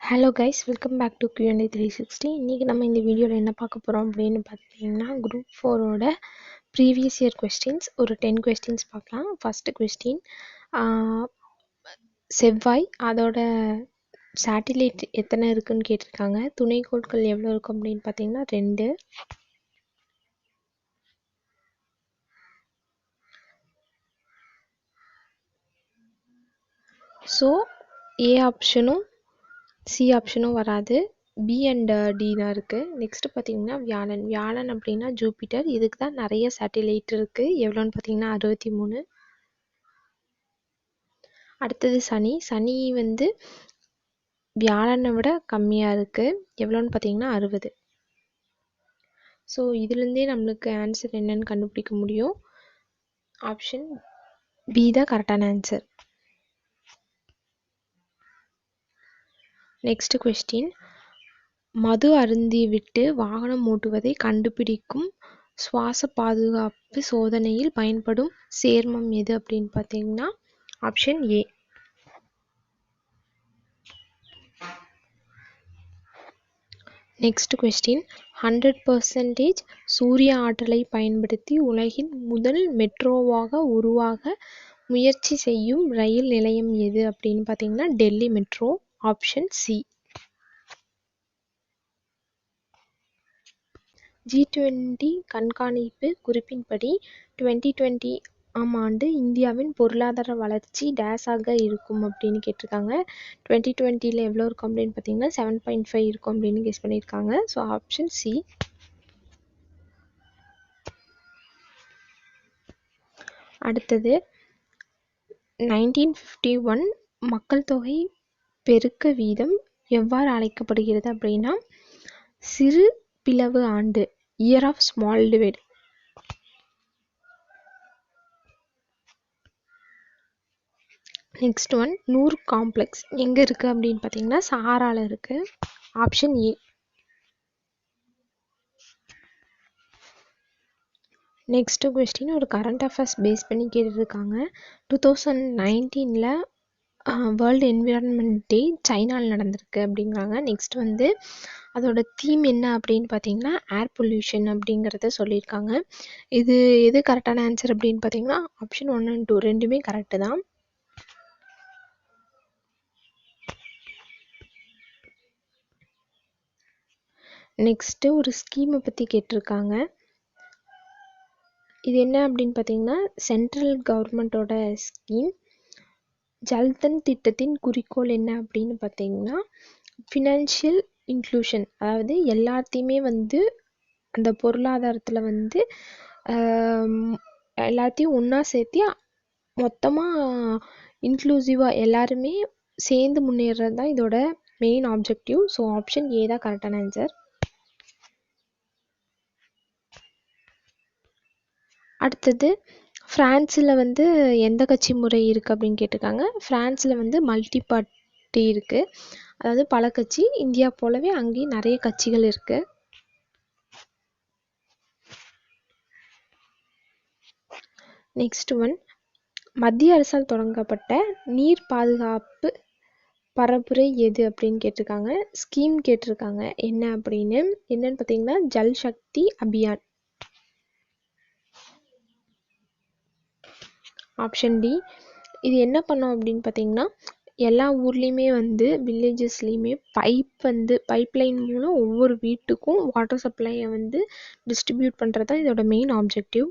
Hello guys, welcome back to Q&A 360. இன்றைக்கி நம்ம இந்த வீடியோவில் என்ன பார்க்க போகிறோம் அப்படின்னு பார்த்தீங்கன்னா, குரூப் 4ஓட ப்ரீவியஸ் இயர் கொஸ்டின்ஸ் ஒரு 10 கொஸ்டின்ஸ் பார்க்கலாம். ஃபஸ்ட்டு கொஸ்டின், செவ்வாய் அதோட சேட்டிலைட் எத்தனை இருக்குன்னு கேட்டிருக்காங்க. துணைக்கோள்கள் எவ்வளோ இருக்கும் அப்படின்னு பார்த்தீங்கன்னா 2. ஸோ ஏ ஆப்ஷனும் சி ஆப்ஷனும் வராது, பி அண்ட் டி தான் இருக்குது. நெக்ஸ்ட்டு பார்த்தீங்கன்னா வியாழன் அப்படின்னா ஜூபிட்டர், இதுக்கு தான் நிறைய சேட்டிலைட் இருக்குது. எவ்வளோன்னு பார்த்தீங்கன்னா 63. அடுத்தது சனி வந்து வியாழனை விட கம்மியாக இருக்குது. எவ்வளோன்னு பார்த்தீங்கன்னா 60. ஸோ இதுலேருந்தே நம்மளுக்கு ஆன்சர் என்னன்னு கண்டுபிடிக்க முடியும். ஆப்ஷன் பி தான் கரெக்டான ஆன்சர். நெக்ஸ்ட் கொஸ்டின், மது அருந்திவிட்டு வாகனம் ஓட்டுவதை கண்டுபிடிக்கும் சுவாச பாதுகாப்பு சோதனையில் பயன்படும் சேர்மம் எது அப்படின்னு பார்த்தீங்கன்னா ஆப்ஷன் ஏ. நெக்ஸ்ட் கொஸ்டின், 100% சூரிய ஆற்றலை பயன்படுத்தி உலகின் முதல் மெட்ரோவாக உருவாக முயற்சி செய்யும் ரயில் நிலையம் எது அப்படின்னு பார்த்தீங்கன்னா Delhi metro. Option C. G20 கண்காணிப்பு குறிப்பின்படி 2020 ஆம் ஆண்டு இந்தியாவின் பொருளாதார வளர்ச்சி டேஸாக இருக்கும் அப்படின்னு கேட்டிருக்காங்க. 2020 எவ்வளோ இருக்கும் அப்படின்னு பார்த்தீங்கன்னா 7.5 இருக்கும் அப்படின்னு கெஸ் பண்ணியிருக்காங்க. So option C. அடுத்தது, 1951 மக்கள் தொகை பெருக்க வீதம் எவ்வாறு அழைக்கப்படுகிறது அப்படின்னா சிறு பிளவு ஆண்டு, year of small divide. Next one, நூர் காம்ப்ளெக்ஸ் எங்கே இருக்குது அப்படின்னு பார்த்தீங்கன்னா சஹாராவில் இருக்குது. Option A. நெக்ஸ்ட் கொஸ்டின், ஒரு கரண்ட் அஃபேர்ஸ் பேஸ் பண்ணி கேட்டுருக்காங்க. 2019 வேர்ல்டு என்விரான்மெண்ட் டே சைனாவில் நடந்திருக்கு அப்படிங்கிறாங்க. நெக்ஸ்ட் வந்து அதோட தீம் என்ன அப்படின்னு பார்த்தீங்கன்னா ஏர் பொல்யூஷன் அப்படிங்கிறத சொல்லியிருக்காங்க. இது எது கரெக்டான ஆன்சர் அப்படின்னு பார்த்தீங்கன்னா ஆப்ஷன் 1 and 2 ரெண்டுமே கரெக்டு தான். நெக்ஸ்ட்டு ஒரு ஸ்கீமை பற்றி கேட்டிருக்காங்க. இது என்ன அப்படின்னு பார்த்தீங்கன்னா சென்ட்ரல் கவர்மெண்ட்டோட ஸ்கீம். ஜல்தன் திட்டத்தின் குறிக்கோள் என்ன அப்படின்னு பார்த்தீங்கன்னா ஃபினான்ஷியல் இன்க்ளூஷன், அதாவது எல்லாத்தையுமே வந்து அந்த பொருளாதாரத்தில் வந்து எல்லாத்தையும் ஒன்றா சேர்த்தி மொத்தமாக இன்க்ளூசிவாக எல்லாருமே சேர்ந்து முன்னேறது தான் இதோட main objective. So option A தான் கரெக்டான ஆன்சர். அடுத்தது, ஃப்ரான்ஸில் வந்து எந்த கட்சி முறை இருக்குது அப்படின்னு கேட்டிருக்காங்க. ஃப்ரான்ஸில் வந்து மல்டி பார்ட்டி இருக்குது, அதாவது பல கட்சி. இந்தியா போலவே அங்கேயும் நிறைய கட்சிகள் இருக்குது. நெக்ஸ்ட் ஒன், மத்திய அரசால் தொடங்கப்பட்ட நீர் பாதுகாப்பு பரப்புரை எது அப்படின்னு கேட்டிருக்காங்க. ஸ்கீம் கேட்டிருக்காங்க என்னன்னு பார்த்தீங்கன்னா ஜல் சக்தி அபியான். Option D. இது என்ன பண்ணோம் அப்படின்னு பார்த்தீங்கன்னா எல்லா ஊர்லேயுமே வந்து வில்லேஜஸ்லேயுமே பைப்லைன் மூலம் ஒவ்வொரு வீட்டுக்கும் வாட்டர் சப்ளையை வந்து டிஸ்ட்ரிபியூட் பண்ணுறது தான் இதோட மெயின் ஆப்ஜெக்டிவ்.